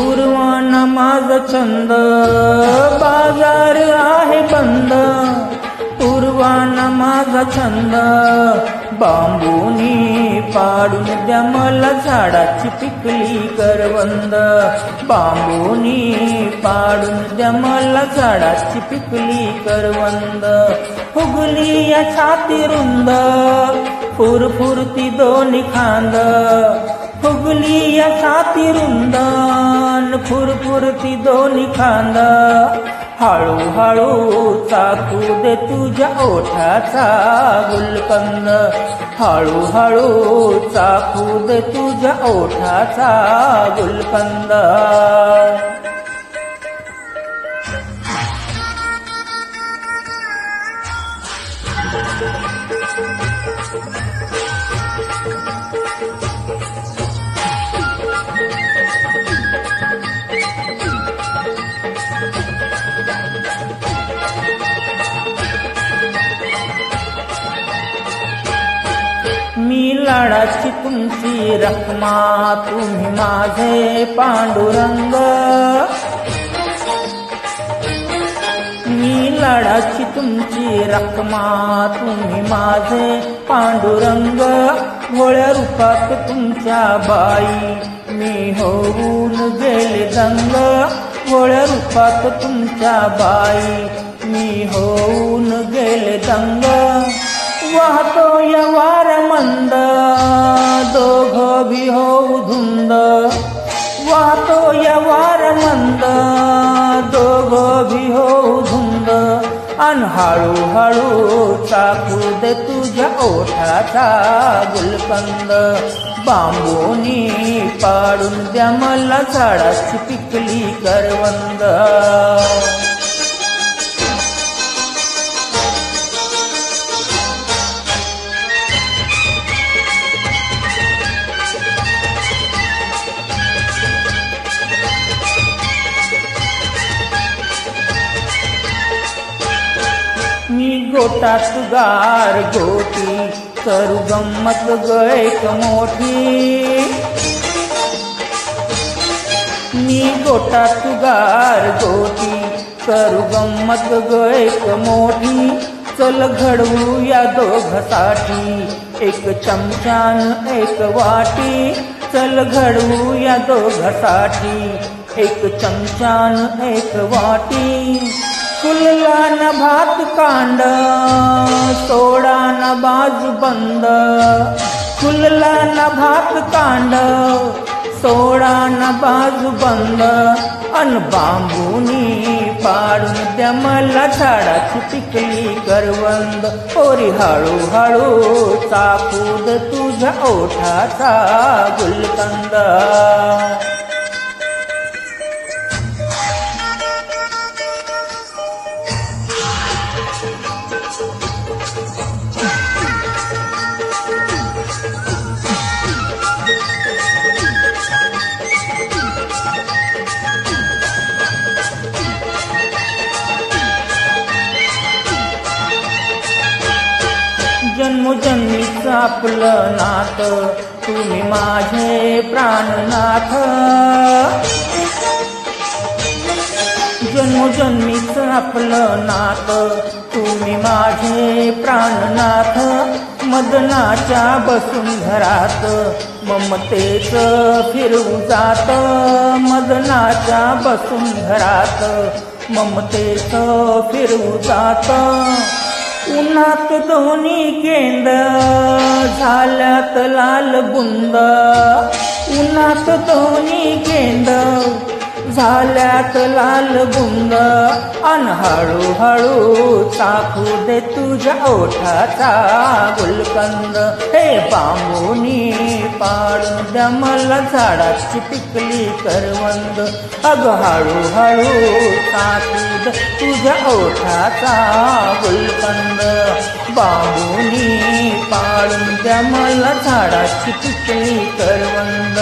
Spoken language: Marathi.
पूर्वाना माझा छंद बाजार आहे बंद, पूर्वाना माझा छंद बांबूनी पाडून द्या मला झाडाची पिकली करवंद, बांबूनी पाडून द्या मला झाडाची पिकली करवंद. फुगली या छाती रुंद फुरफुरती दोन्ही खांद, फुगली या छाती रुंद फुरफुरती दोन्ही खांद. हळूहळू चाकू दे तुझ्या ओठाचा गुलकंद, हळूहळू चाकू दे तुझ्या ओठाचा गुलकंद. मी लाडाची तुमची रखमा तुम्ही माझे पांडुरंग, मी लाडाची तुमची रखमा तुम्ही माझे पांडुरंग. भोळ्या रूपात तुमच्या बाई मी होऊन गेले दंग, भोळ्या रूपात तुमच्या बाई मी होऊन गेले दंग. वाहतो या वार मंद दोघं भी होऊ धुंद, वाहतो या वार मंद दोघं भी होऊ धुंद. अन हळूहळू चाकू दे तुझ्या ओठाचा गुलकंद, बांबूनी पाडून द्या मला झाडाची पिकली करवंद. मी गोटात गार गोटी करू गंमत गैक मोठी, मी गोटात गार गोटी करू गंमत गैक मोठी. चल घडवू या दोघासाठी एक चमचान एक वाटी, चल घडवू या दोघासाठी एक चमचान एक वाटी. फुलला न भात कांड सोडा न बाजू बंद, फुलला न भात कांड सोडा न बाजू बंद. अन बांबूनी पाडून द्या मला झाडाची पिकली करवंद. ओरी हळूहळू चाकू दे तुझ्या ओठाचा गुलकंद. जन्मोजन्मीचं आपलं नातं तुम्ही माझे प्राणनाथ, जन्मोजन्मीचं आपलं नातं तुम्ही माझे प्राणनाथ. मदनाच्या बसुंधरात ममतेचं फिरवू जात, मदनाच्या बसुंधरात ममतेचं फिरवू जात. उन्हात दोन्ही केंद झाल्यात लाल बुंद, उन्हात दोन्ही केंद झाल्यात लाल बुंद. अन हळूहळू चाकू दे तुझ्या ओठाचा गुलकंद. हे बांबूनी पाडून द्या मला झाडाची पिकली करवंद. अग हळूहळू चाकू दे तुझ्या ओठाचा गुलकंद, बांबूनी पाडून द्या मला झाडाची पिकली करवंद.